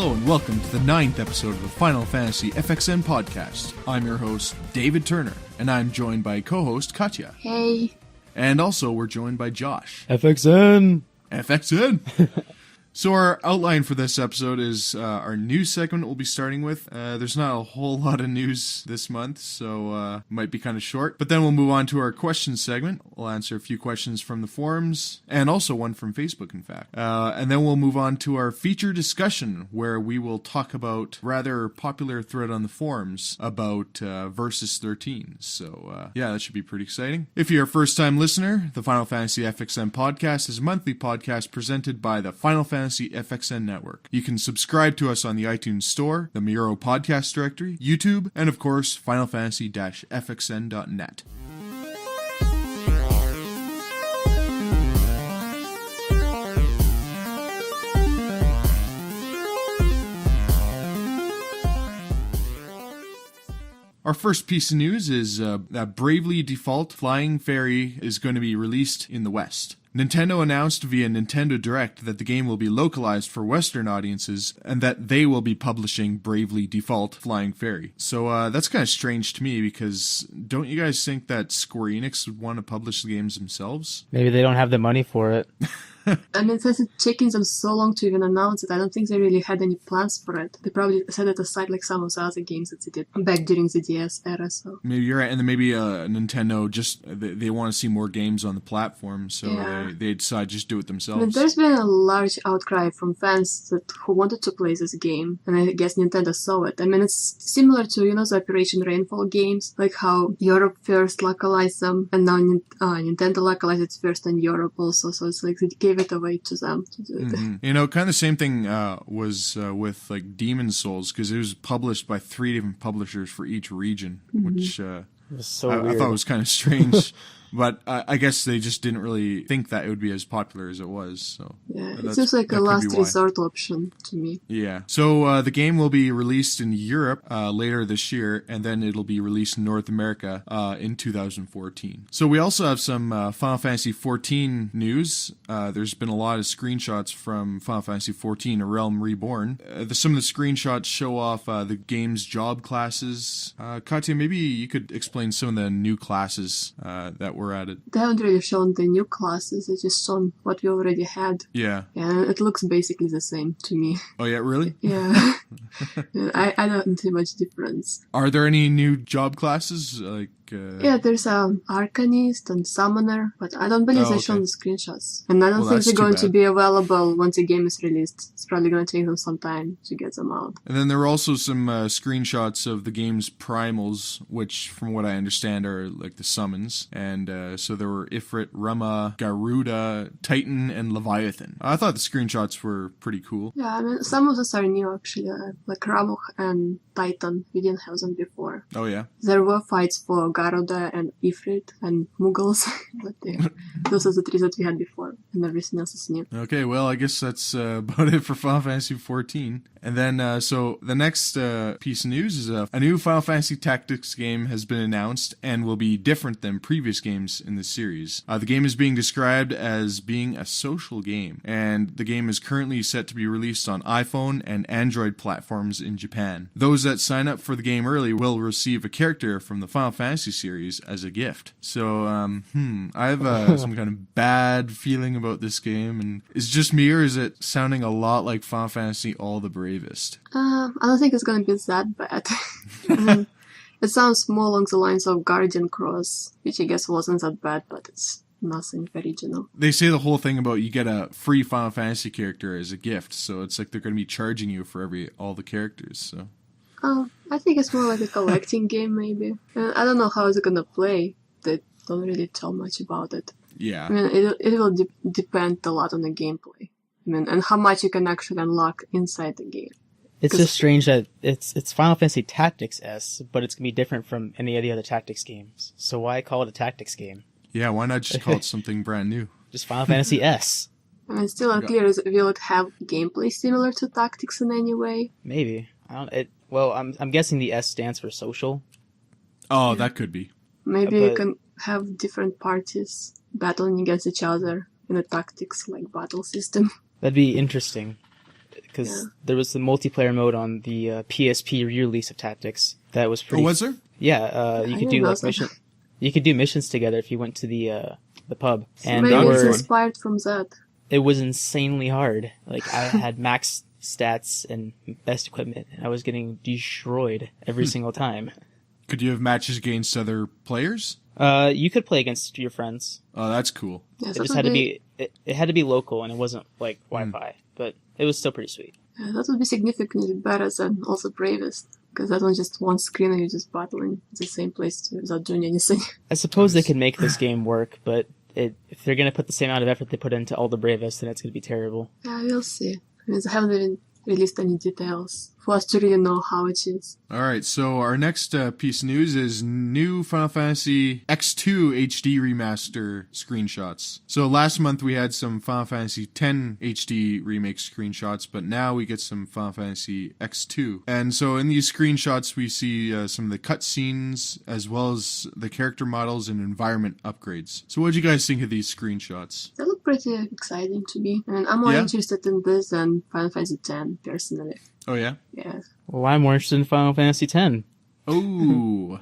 Hello and welcome to the 9th episode of the Final Fantasy FXN podcast. I'm your host, David Turner, and I'm joined by co-host Katya. Hey. And also we're joined by Josh. FXN! FXN! So our outline for this episode is our news segment we'll be starting with. There's not a whole lot of news this month, so might be kind of short. But then we'll move on to our questions segment. We'll answer a few questions from the forums, and also one from Facebook, in fact. And then we'll move on to our feature discussion, where we will talk about a rather popular thread on the forums about Versus XIII. So yeah, that should be pretty exciting. If you're a first-time listener, the Final Fantasy FXN podcast is a monthly podcast presented by the Final Fantasy FXN network. You can subscribe to us on the iTunes Store, the Miro podcast directory, YouTube, and of course, finalfantasy-fxn.net. Our first piece of news is that Bravely Default Flying Fairy is going to be released in the West. Nintendo announced via Nintendo Direct that the game will be localized for Western audiences and that they will be publishing Bravely Default Flying Fairy. So that's kind of strange to me because don't you guys think that Square Enix would want to publish the games themselves? Maybe they don't have the money for it. I mean, since it's taking them so long to even announce it, I don't think they really had any plans for it. They probably set it aside like some of the other games that they did back during the DS era, so... Maybe you're right, and then maybe Nintendo just, they want to see more games on the platform, so yeah. they decide just do it themselves. I mean, there's been a large outcry from fans who wanted to play this game, and I guess Nintendo saw it. I mean, it's similar to, the Operation Rainfall games, like how Europe first localized them, and now Nintendo localized it first in Europe also, so it's like they gave it away to them to do it. Mm-hmm. Kind of the same thing was with like Demon's Souls, because it was published by 3 different publishers for each region, which was so I thought was kind of strange. But I guess they just didn't really think that it would be as popular as it was. So yeah, it seems like a last resort option to me. Yeah. So the game will be released in Europe later this year, and then it'll be released in North America in 2014. So we also have some Final Fantasy XIV news. There's been a lot of screenshots from Final Fantasy XIV: A Realm Reborn. Some of the screenshots show off the game's job classes. Katya, maybe you could explain some of the new classes that were added. They haven't really shown the new classes, they just shown what we already had. Yeah. Yeah, it looks basically the same to me. Oh yeah, really? Yeah. I don't see much difference. Are there any new job classes? Yeah, there's Arcanist and Summoner, but I don't believe they shown the screenshots. And I don't think they're going to be available once the game is released. It's probably going to take them some time to get them out. And then there were also some screenshots of the game's primals, which, from what I understand, are like the summons. And so there were Ifrit, Rama, Garuda, Titan, and Leviathan. I thought the screenshots were pretty cool. Yeah, I mean, some of those are new, actually. Like Ramuh and Titan. We didn't have them before. Oh, yeah? There were fights for Garuda and Ifrit and Mughals, but those are the 3 that we had before, and everything else is new. Okay, well, I guess that's about it for Final Fantasy XIV. And then, so the next piece of news is a new Final Fantasy Tactics game has been announced and will be different than previous games in the series. The game is being described as being a social game, and the game is currently set to be released on iPhone and Android platforms in Japan. Those that sign up for the game early will receive a character from the Final Fantasy series as a gift. So, I have some kind of bad feeling about this game, and is it just me, or is it sounding a lot like Final Fantasy All the Bravest? I don't think it's going to be that bad. It sounds more along the lines of Guardian Cross, which I guess wasn't that bad, but it's nothing original. They say the whole thing about you get a free Final Fantasy character as a gift, so it's like they're going to be charging you for all the characters, so... Oh, I think it's more like a collecting game, maybe. I don't know how it's gonna play. They don't really tell much about it. Yeah. I mean, it will depend a lot on the gameplay. I mean, and how much you can actually unlock inside the game. It's just strange that it's Final Fantasy Tactics S, but it's gonna be different from any of the other Tactics games. So why call it a Tactics game? Yeah, why not just call it something brand new? Just Final Fantasy S. I mean, still unclear. Will it have gameplay similar to Tactics in any way? Maybe. I'm guessing the S stands for social. Oh, that could be. Maybe you can have different parties battling against each other in a tactics like battle system. That'd be interesting. because there was the multiplayer mode on the PSP re-release of Tactics that was pretty. Oh, was there? Yeah, you could do like mission. You could do missions together if you went to the pub, and maybe they it's were. inspired from that. It was insanely hard. Like I had max stats and best equipment, and I was getting destroyed every single time. Could you have matches against other players? You could play against your friends. Oh, that's cool. Yes, It just had to be. It had to be local, and it wasn't like Wi-Fi, but it was still pretty sweet. Yeah, that would be significantly better than also Bravest, because that one's just one screen and you're just battling at the same place without doing anything. I suppose they could make this game work, but if they're going to put the same amount of effort they put into all the Bravest, then it's going to be terrible. Yeah, we'll see. I mean, they haven't even released any details for us to really know how it is. All right, so our next piece of news is new Final Fantasy X-2 HD Remaster screenshots. So last month we had some Final Fantasy X HD remake screenshots, but now we get some Final Fantasy X-2. And so in these screenshots we see some of the cutscenes as well as the character models and environment upgrades. So what did you guys think of these screenshots? They look pretty exciting to me. I mean, I'm more interested in this than Final Fantasy X, personally. Oh, yeah? Yeah. Well, I'm more interested in Final Fantasy X. Oh.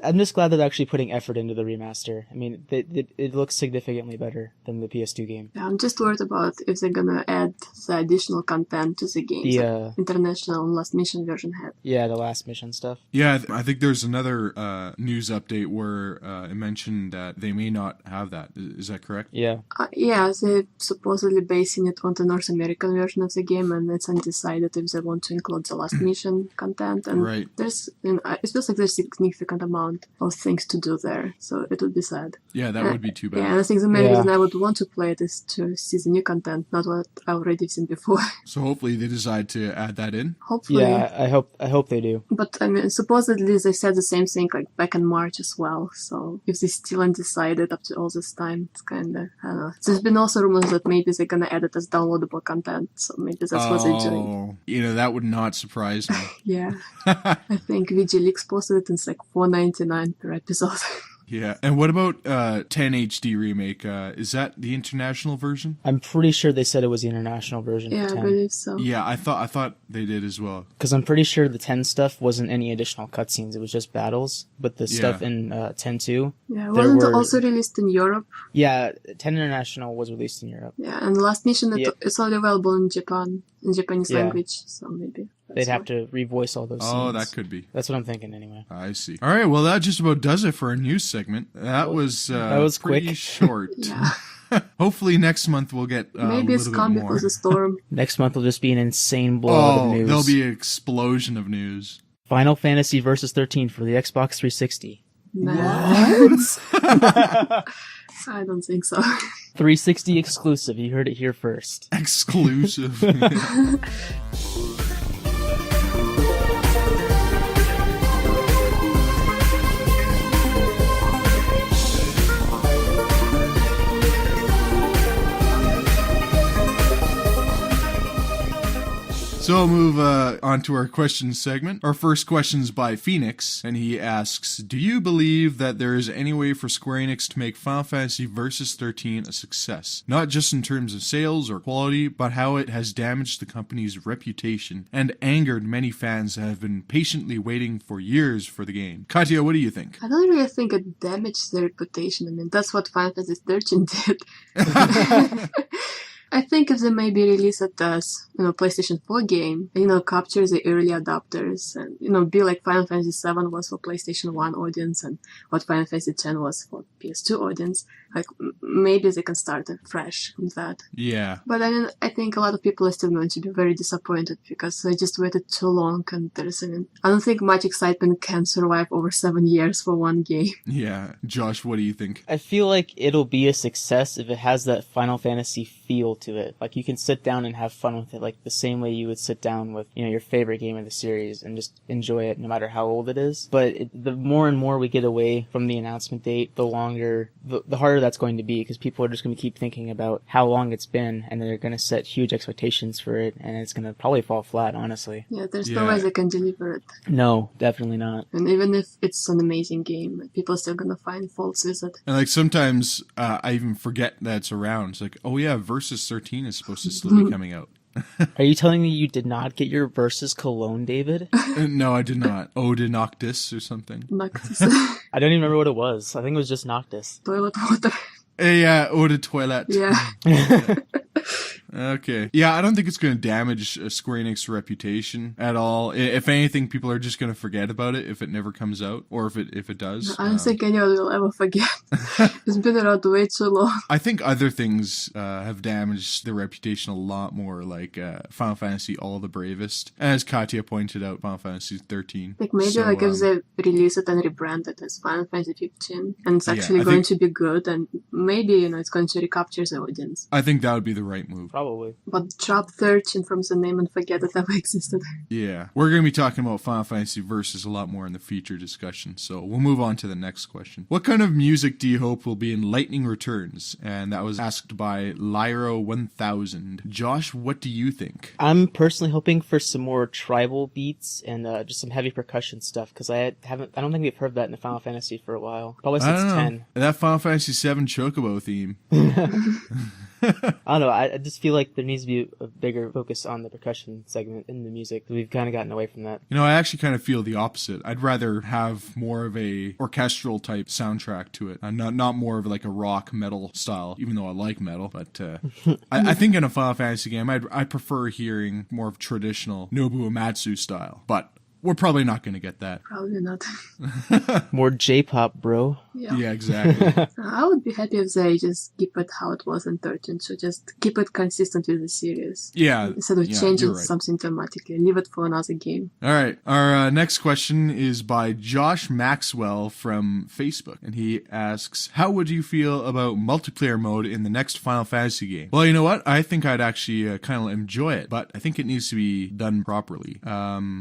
I'm just glad that they're actually putting effort into the remaster. I mean, it looks significantly better than the PS2 game. Yeah, I'm just worried about if they're gonna add the additional content to the game. The International and Last Mission version had. Yeah, the last mission stuff. Yeah, I think there's another news update where it mentioned that they may not have that. Is that correct? Yeah. Yeah, they're supposedly basing it on the North American version of the game, and it's undecided if they want to include the last mission content. And there's, it feels like there's a significant amount of things to do there, so it would be sad. Yeah, that would be too bad. Yeah, and I think the main reason I would want to play it is to see the new content, not what I already seen before. So hopefully they decide to add that in. Hopefully. Yeah, I hope they do. But I mean, supposedly they said the same thing like back in March as well. So if they still undecided up to all this time, it's kind of, I don't know. There's been also rumors that maybe they're gonna add it as downloadable content. So maybe that's what they're doing. You know, that would not surprise me. Yeah. I think VGLeaks posted it, and it's like $4.99 per episode. Yeah. And what about 10 HD remake? Is that the international version? I'm pretty sure they said it was the international version. Yeah, of 10. I believe so. Yeah, I thought they did as well. Because I'm pretty sure the 10 stuff wasn't any additional cutscenes. It was just battles. But the stuff in 10-2... Yeah, wasn't it also released in Europe? Yeah, 10 International was released in Europe. Yeah, and the last mission, it's only available in Japan, in Japanese language, so maybe. They'd have to revoice all those scenes. Oh, that could be. That's what I'm thinking anyway. I see. All right, well, that just about does it for our news segment. That was pretty quick. Short. Yeah. Hopefully next month we'll get maybe a it's little bit more. because of Storm. Next month will just be an insane blowout of news. There'll be an explosion of news. Final Fantasy Versus XIII for the Xbox 360. What? I don't think so. 360 exclusive. You heard it here first. Exclusive. So I'll move on to our questions segment. Our first question's by Phoenix, and he asks, do you believe that there is any way for Square Enix to make Final Fantasy Versus XIII a success? Not just in terms of sales or quality, but how it has damaged the company's reputation and angered many fans that have been patiently waiting for years for the game. Katya, what do you think? I don't really think it damaged their reputation. I mean, that's what Final Fantasy XIII did. I think if they maybe release it as, PlayStation 4 game, capture the early adopters and, be like Final Fantasy VII was for PlayStation 1 audience and what Final Fantasy X was for PS2 audience, like maybe they can start fresh with that. Yeah. But I think a lot of people are still going to be very disappointed because they just waited too long and I don't think much excitement can survive over 7 years for one game. Yeah. Josh, what do you think? I feel like it'll be a success if it has that Final Fantasy feel to it. Like you can sit down and have fun with it like the same way you would sit down with, your favorite game of the series and just enjoy it no matter how old it is. But the more and more we get away from the announcement date, the harder that's going to be because people are just going to keep thinking about how long it's been and they're going to set huge expectations for it and it's going to probably fall flat, honestly. Yeah, there's no way they can deliver it. No, definitely not. And even if it's an amazing game, people are still going to find faults with it. And sometimes I even forget that it's around. It's like, oh yeah, Versus 13 is supposed to still be coming out. Are you telling me you did not get your Versus cologne, David? No, I did not. Ode to Noctis or something. Noctis. I don't even remember what it was. I think it was just Noctis. Toilet water. Yeah, Ode to Toilet. Yeah. Okay. Yeah, I don't think it's going to damage Square Enix's reputation at all. If anything, people are just going to forget about it if it never comes out, or if it does. I don't think anyone will ever forget. It's been around way too long. I think other things have damaged their reputation a lot more, like Final Fantasy All the Bravest. As Katya pointed out, Final Fantasy XIII. Like maybe if they release it and rebrand it as Final Fantasy XV, and it's actually going to be good, and maybe, it's going to recapture the audience. I think that would be the right move. Probably. But drop 13 from the name and forget it ever existed. Yeah. We're going to be talking about Final Fantasy Versus a lot more in the future discussion, so we'll move on to the next question. What kind of music do you hope will be in Lightning Returns? And that was asked by Lyro1000. Josh, what do you think? I'm personally hoping for some more tribal beats and just some heavy percussion stuff, because I don't think we've heard that in the Final Fantasy for a while. Probably since 10. That Final Fantasy VII Chocobo theme. I don't know, I just feel like there needs to be a bigger focus on the percussion segment in the music. We've kind of gotten away from that. I actually kind of feel the opposite. I'd rather have more of a orchestral type soundtrack to it, not more of like a rock metal style, even though I like metal. But I think in a Final Fantasy game, I prefer hearing more of traditional Nobuo Uematsu style. But we're probably not going to get that. Probably not. More J-pop, bro. Yeah, exactly. I would be happy if they just keep it how it was in 13, so just keep it consistent with the series. Yeah. Instead of changing right. something dramatically. Leave it for another game. All right. Our next question is by Josh Maxwell from Facebook. And he asks, how would you feel about multiplayer mode in the next Final Fantasy game? Well, you know what? I think I'd actually kind of enjoy it, but I think it needs to be done properly.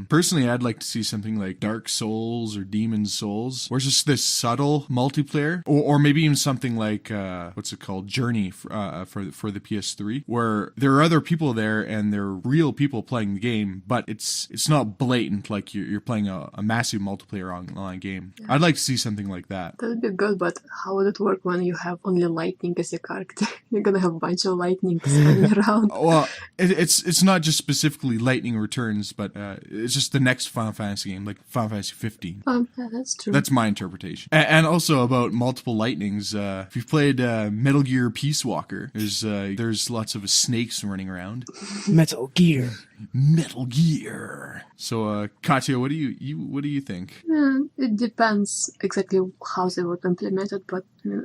Personally, I'd like to see something like Dark Souls or Demon's Souls, where it's just this subtle multiplayer, or maybe even something like what's it called, Journey for the PS3, where there are other people there and they're real people playing the game, but it's not blatant like you're playing a massive multiplayer online game. Yeah. I'd like to see something like that. That would be good, but how would it work when you have only lightning as a character? You're gonna have a bunch of lightning running around. Well, it's not just specifically Lightning Returns, but it's just the next Final Fantasy game, like Final Fantasy XV. Yeah, that's true. That's my interpretation. And also about multiple lightnings, if you've played Metal Gear Peace Walker, there's lots of snakes running around. Metal Gear. Metal Gear. So, Katya, what do you think? It depends exactly how they would implement it, but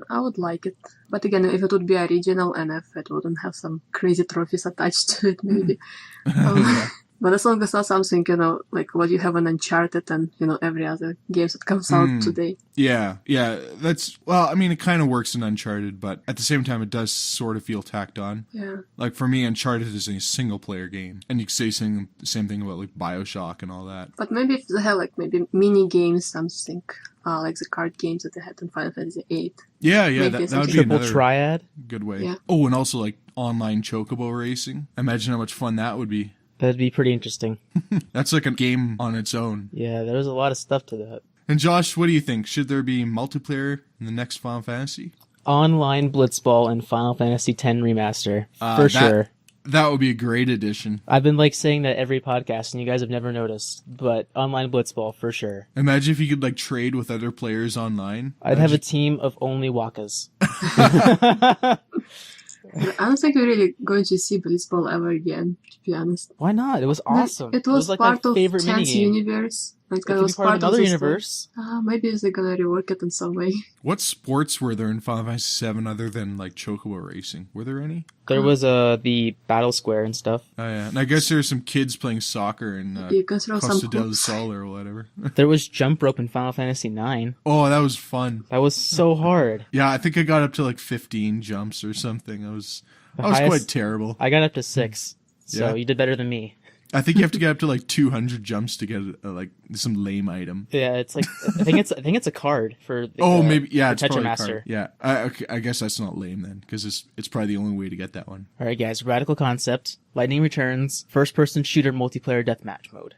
I would like it. But again, if it would be original and if it wouldn't have some crazy trophies attached to it, maybe. But as long as it's not something, like what you have in Uncharted and, every other games that comes out today. Yeah, it kind of works in Uncharted, but at the same time, it does sort of feel tacked on. Yeah. Like, for me, Uncharted is a single-player game. And you could say the same thing about, like, Bioshock and all that. But maybe if they have, like, maybe mini-games, something, like the card games that they had in Final Fantasy VIII. Yeah, that would be triple another triad. Good way. Yeah. Oh, and also, like, online chocobo racing. Imagine how much fun that would be. That'd be pretty interesting. That's like a game on its own. Yeah, there's a lot of stuff to that. And Josh, what do you think? Should there be multiplayer in the next Final Fantasy? Online Blitzball and Final Fantasy X Remaster. For sure. That would be a great addition. I've been saying that every podcast, and you guys have never noticed. But online Blitzball, for sure. Imagine if you could trade with other players online. I'd have a team of only Wakas. I don't think we're really going to see Blitzball ever again, to be honest. Why not? It was awesome. It was part my of favorite Chance minigame. universe. It was part of another universe. Maybe they're gonna rework it in some way. What sports were there in Final Fantasy VII other than chocobo racing? Were there any? There was the battle square and stuff. Oh yeah, and I guess there were some kids playing soccer in you can throw Costa some del Sol or whatever. There was jump rope in Final Fantasy IX. Oh, that was fun. That was so hard. Yeah, I think I got up to 15 jumps or something. I was quite terrible. I got up to 6, so you did better than me. I think you have to get up to 200 jumps to get some lame item. Yeah, it's I think it's a card for. Maybe it's Tetra probably Master. Yeah, I guess that's not lame then, because it's probably the only way to get that one. All right, guys. Radical concept. Lightning Returns. First-person shooter multiplayer deathmatch mode.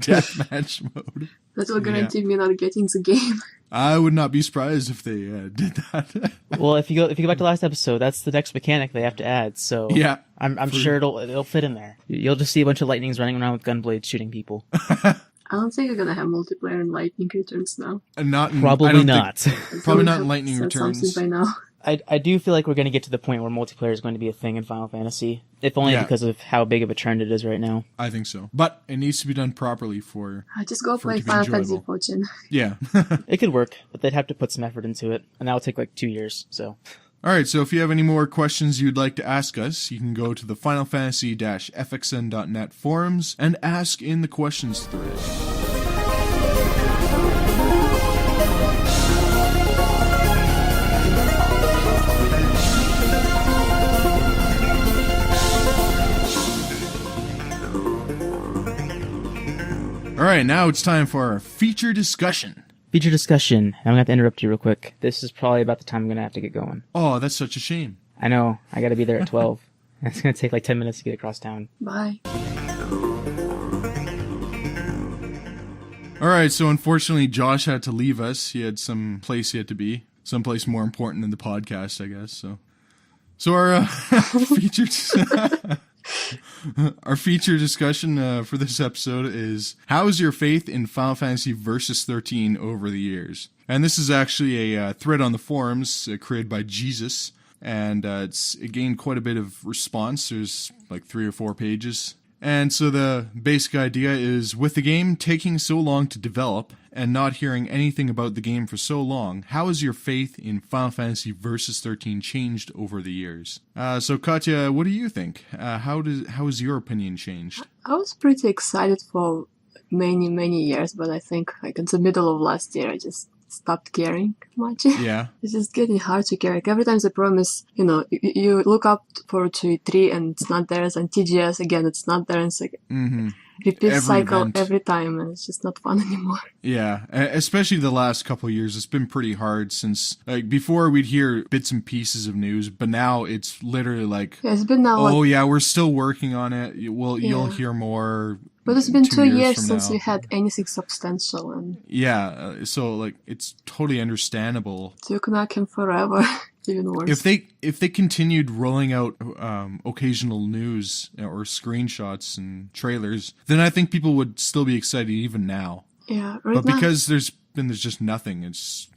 Deathmatch mode. That will guarantee me not getting the game. I would not be surprised if they did that. Well, if you go back to last episode, that's the next mechanic they have to add. So Yeah. I'm sure it'll fit in there. You'll just see a bunch of lightnings running around with gunblades shooting people. I don't think you're gonna have multiplayer and lightning returns now. Probably not. Probably not lightning said returns. something by now. I do feel like we're going to get to the point where multiplayer is going to be a thing in Final Fantasy, if only because of how big of a trend it is right now. I think so. But it needs to be done properly for Just go for it play to be Final Fantasy enjoyable. XIV. Yeah. It could work, but they'd have to put some effort into it, and that would take like 2 years, so... All right, so if you have any more questions you'd like to ask us, you can go to the Final Fantasy-FXN.net forums and ask in the questions thread. All right, now it's time for our feature discussion. Feature discussion. I'm going to have to interrupt you real quick. This is probably about the time I'm going to have to get going. Oh, that's such a shame. I know. I got to be there at 12. It's going to take like 10 minutes to get across town. Bye. All right, so unfortunately, Josh had to leave us. He had some place he had to be, someplace more important than the podcast, I guess. So our our feature discussion for this episode is how is your faith in Final Fantasy Versus XIII over the years? And this is actually a thread on the forums created by Jesus, and it gained quite a bit of response. There's like 3 or 4 pages. And so the basic idea is, with the game taking so long to develop and not hearing anything about the game for so long, how has your faith in Final Fantasy Versus XIII changed over the years? So Katya, what do you think? How has your opinion changed? I was pretty excited for many years, but I think like in the middle of last year I just stopped caring much. Yeah. It's just getting hard to care. Like every time the promise, you look up for to E3 and it's not there, and TGS again, it's not there, and it's like repeat cycle event. Every time, and it's just not fun anymore. Yeah, especially the last couple of years, it's been pretty hard since, like, before we'd hear bits and pieces of news, but now it's literally like, it's been now. Yeah, we're still working on it. You'll hear more. But it's been 2 years since now. we had anything substantial, and so like it's totally understandable. Duke Nukem forever, even worse. If they continued rolling out occasional news or screenshots and trailers, then I think people would still be excited even now. Yeah, but because there's just nothing.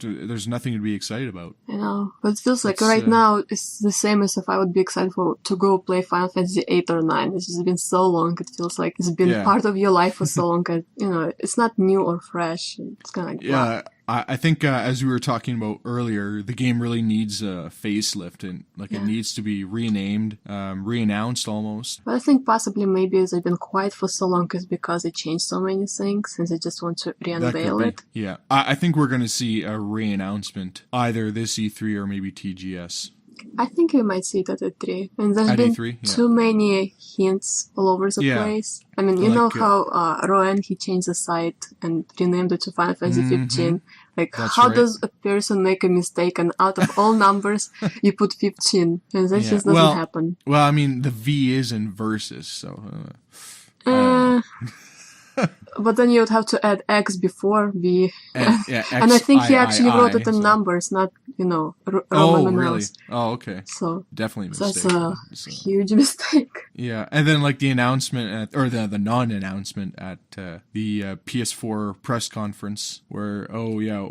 There's nothing to be excited about. I know, but it feels like right now it's the same as if I would be excited to go play Final Fantasy VIII or IX. It's just been so long. It feels like it's been part of your life for so long. It's not new or fresh. It's kind of like wow. I think as we were talking about earlier, the game really needs a facelift, and it needs to be renamed, reannounced almost. But I think possibly maybe they've been quiet for so long is because they changed so many things, and they just want to re-unveil it. Yeah, I think we're going to see a re-announcement either this E3 or maybe TGS. I think we might see it at E3. And there's been E3, too many hints all over the place. I mean, you know how Rowan, he changed the site and renamed it to Final Fantasy 15. Like, how does a person make a mistake and out of all numbers, you put 15? And that just doesn't happen. Well, I mean, the V is in Versus, so... But then you would have to add X before V. And I think he actually wrote it in numbers, not, Roman numerals. Really? Oh, okay. So definitely a mistake. That's a huge mistake. Yeah, and then the announcement the non-announcement at the PS4 press conference where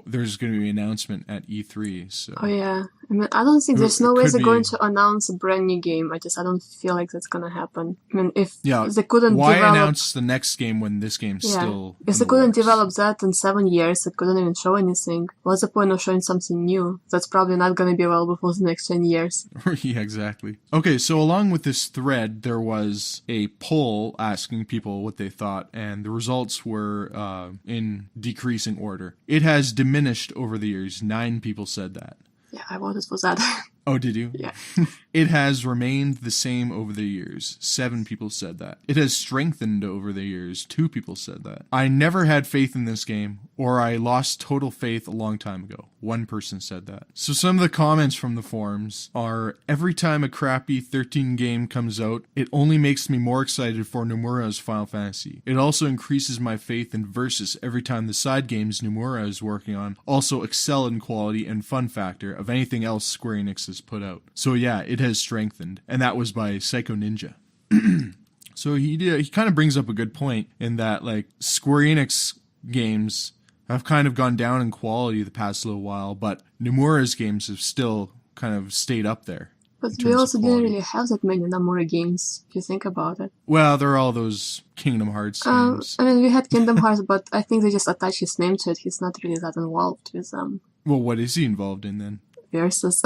there's going to be an announcement at E3. So. Oh yeah, I mean I don't think there's no way they're going to announce a brand new game. I don't feel like that's gonna happen. I mean if they couldn't announce the next game when this game's still if they couldn't develop that in 7 years, it couldn't even show anything. What's the point of showing something new? That's probably not going to be available for the next 10 years. Yeah, exactly. Okay, so along with this thread, there was a poll asking people what they thought, and the results were in decreasing order. It has diminished over the years. 9 people said that. Yeah, I voted for that. Oh, did you? Yeah. It has remained the same over the years. 7 people said that. It has strengthened over the years. 2 people said that. I never had faith in this game, or I lost total faith a long time ago. 1 person said that. So some of the comments from the forums are, every time a crappy 13 game comes out, it only makes me more excited for Nomura's Final Fantasy. It also increases my faith in Versus every time the side games Nomura is working on also excel in quality and fun factor of anything else Square Enix has put out. So yeah, it has strengthened, and that was by Psycho Ninja. So he kind of brings up a good point in that, like, Square Enix games have kind of gone down in quality the past little while, but Nomura's games have still kind of stayed up there. But we also didn't really have that many Nomura games, if you think about it. Well, there are all those Kingdom Hearts games. I mean, we had Kingdom Hearts, but I think they just attach his name to it. He's not really that involved with them. Well, what is he involved in then? Versus.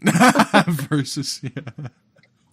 Versus, yeah.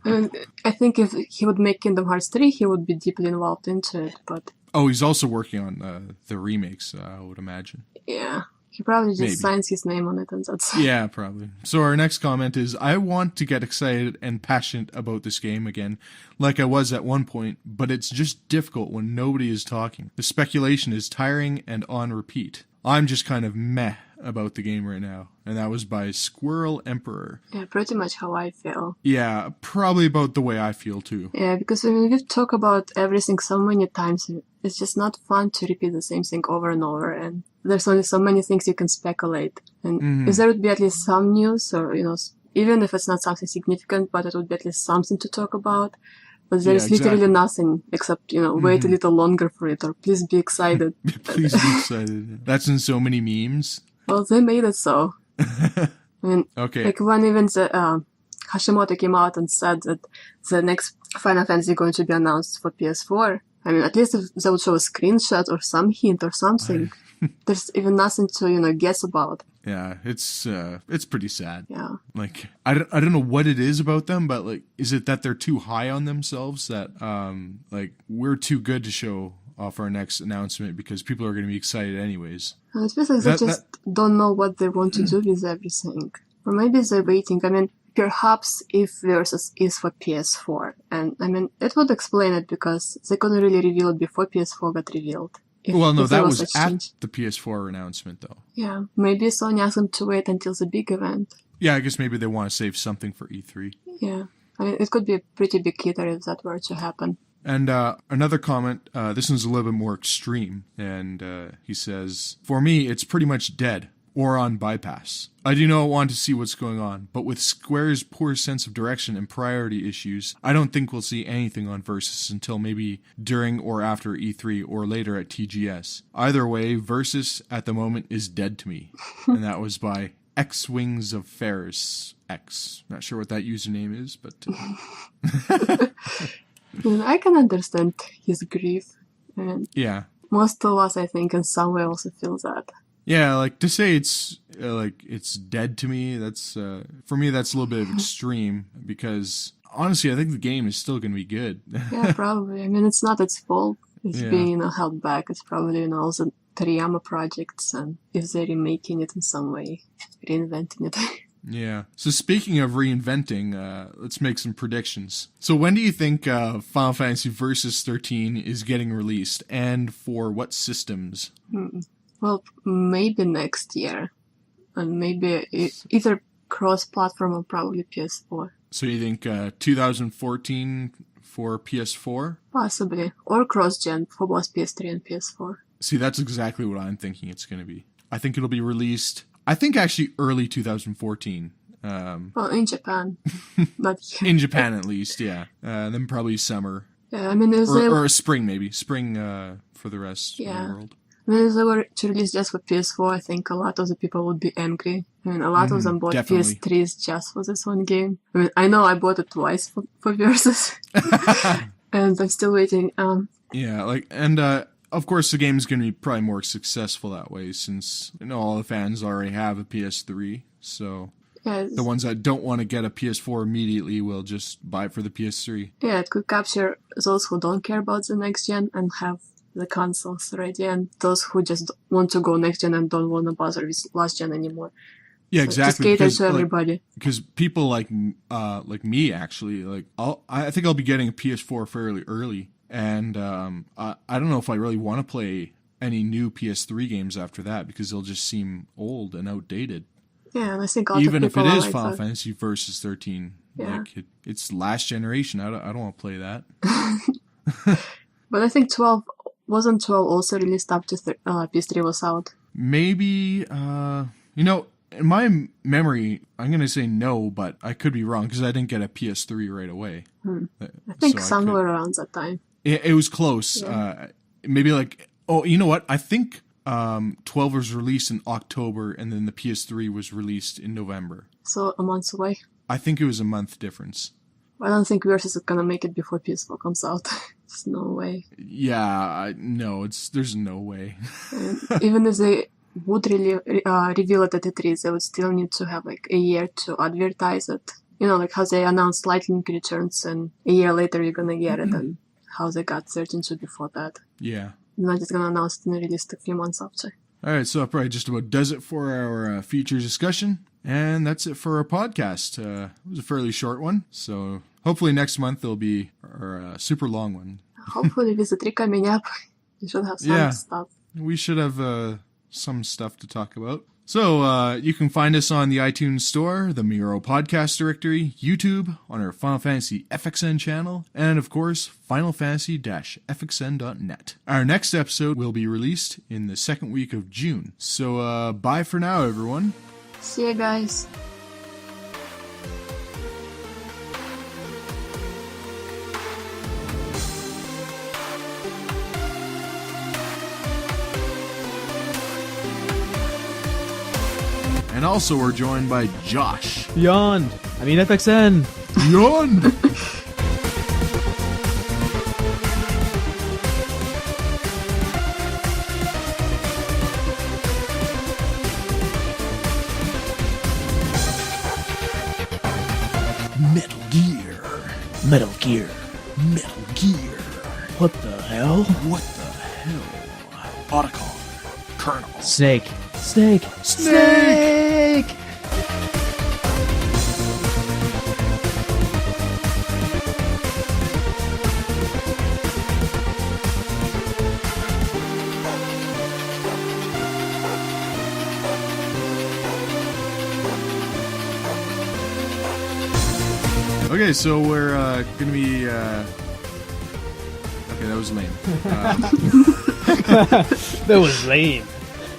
I mean, I think if he would make Kingdom Hearts 3, he would be deeply involved into it, but... Oh, he's also working on the remakes, I would imagine. Yeah. He probably just Maybe. signs his name on it and that's... Yeah, probably. So our next comment is, I want to get excited and passionate about this game again, like I was at one point, but it's just difficult when nobody is talking. The speculation is tiring and on repeat. I'm just kind of meh about the game right now. And that was by Squirrel Emperor. Yeah, pretty much how I feel. Yeah, probably about the way I feel too. Yeah, because when we've talked about everything so many times, it's just not fun to repeat the same thing over and over, and there's only so many things you can speculate. And if there would be at least some news, or, even if it's not something significant, but it would be at least something to talk about. But there's literally nothing except, wait a little longer for it, or please be excited. Please be excited. That's in so many memes. Well, they made it so. I mean, okay. Like when even Hashimoto came out and said that the next Final Fantasy is going to be announced for PS4. I mean, at least if they would show a screenshot or some hint or something. There's even nothing to, guess about. Yeah, it's pretty sad. Yeah. Like, I don't know what it is about them, but, like, is it that they're too high on themselves that, like, we're too good to show off our next announcement because people are going to be excited anyways? It's basically they just don't know what they want to do with everything. Or maybe they're waiting. I mean, perhaps if Versus is for PS4. And, I mean, it would explain it because they couldn't really reveal it before PS4 got revealed. Well, that was at the PS4 announcement, though. Yeah, maybe Sony asked them to wait until the big event. Yeah, I guess maybe they want to save something for E3. Yeah, I mean, it could be a pretty big hitter if that were to happen. And another comment, this one's a little bit more extreme, and he says, for me, it's pretty much dead, or on bypass. I do not want to see what's going on, but with Square's poor sense of direction and priority issues, I don't think we'll see anything on Versus until maybe during or after E3 or later at TGS. Either way, Versus at the moment is dead to me. And that was by X-Wings of Ferris X. Not sure what that username is, but... I can understand his grief. And yeah. Most of us, I think, in some way also feel that. Yeah, like, to say it's dead to me, that's, for me, that's a little bit of extreme, because, honestly, I think the game is still going to be good. Yeah, probably. I mean, it's not its fault. It's being, held back. It's probably, all the Toriyama projects, and if they're remaking it in some way, reinventing it. Yeah. So speaking of reinventing, let's make some predictions. So when do you think Final Fantasy Versus XIII is getting released, and for what systems? Well, maybe next year. And maybe either cross-platform or probably PS4. So you think 2014 for PS4? Possibly. Or cross-gen for both PS3 and PS4. See, that's exactly what I'm thinking it's going to be. I think it'll be released, I think actually early 2014. Well, in Japan. Not here. In Japan, at least, yeah. Then probably summer. Yeah, I mean... Or spring, maybe. Spring for the rest of the world. I mean, if they were to release just for PS4, I think a lot of the people would be angry. I mean, a lot of them bought PS3s just for this one game. I mean, I know I bought it twice for Versus. And I'm still waiting. Yeah, and of course the game's going to be probably more successful that way since, all the fans already have a PS3. So the ones that don't want to get a PS4 immediately will just buy it for the PS3. Yeah, it could capture those who don't care about the next gen and have the consoles ready, and those who just want to go next gen and don't want to bother with last gen anymore. Yeah, So exactly. Just cater Because to everybody. because people like me actually I think I'll be getting a PS4 fairly early, and I don't know if I really want to play any new PS3 games after that because they'll just seem old and outdated. Yeah, and I think a lot Even of if it people are is like Final that. Fantasy Versus XIII, Yeah. like it's last generation. I don't want to play that. But I think 12 wasn't 12 also released after PS3 was out. Maybe in my memory, I'm gonna say no, but I could be wrong because I didn't get a PS3 right away. I think somewhere around that time. It was close. Yeah. Maybe like, oh, you know what? I think 12 was released in October, and then the PS3 was released in November. So a month away. I think it was a month difference. I don't think Versus is gonna make it before PS4 comes out. There's no way. Yeah, no, there's no way. And even if they would really reveal it at E3, they would still need to have like a year to advertise it. You know, like how they announced Lightning Returns and a year later you're gonna get it, and how they got 13.2 before that. Yeah. They're not just gonna announce it and release it a few months after. All right, so that probably just about does it for our feature discussion. And that's it for our podcast. It was a fairly short one, so hopefully next month there'll be our super long one. Hopefully with the 3 coming up, you should have some stuff. We should have some stuff to talk about. So you can find us on the iTunes Store, the Miro Podcast Directory, YouTube, on our Final Fantasy FXN channel, and of course, FinalFantasy-FXN.net. Our next episode will be released in the second week of June. So bye for now, everyone. See you guys. And also we're joined by Josh. Beyond. I mean FXN. Beyond! Metal Gear. Metal Gear. Metal Gear. What the hell? What the hell? Otacon. Colonel. Snake. Snake. Snake! Okay, so we're gonna be. Okay, that was lame. That was lame.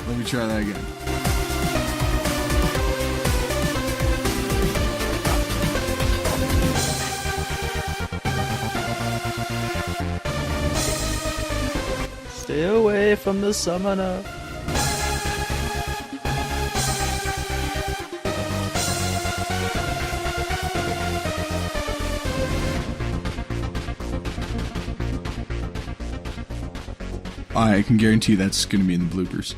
Let me try that again. Stay away from the summoner. I can guarantee that's going to be in the bloopers.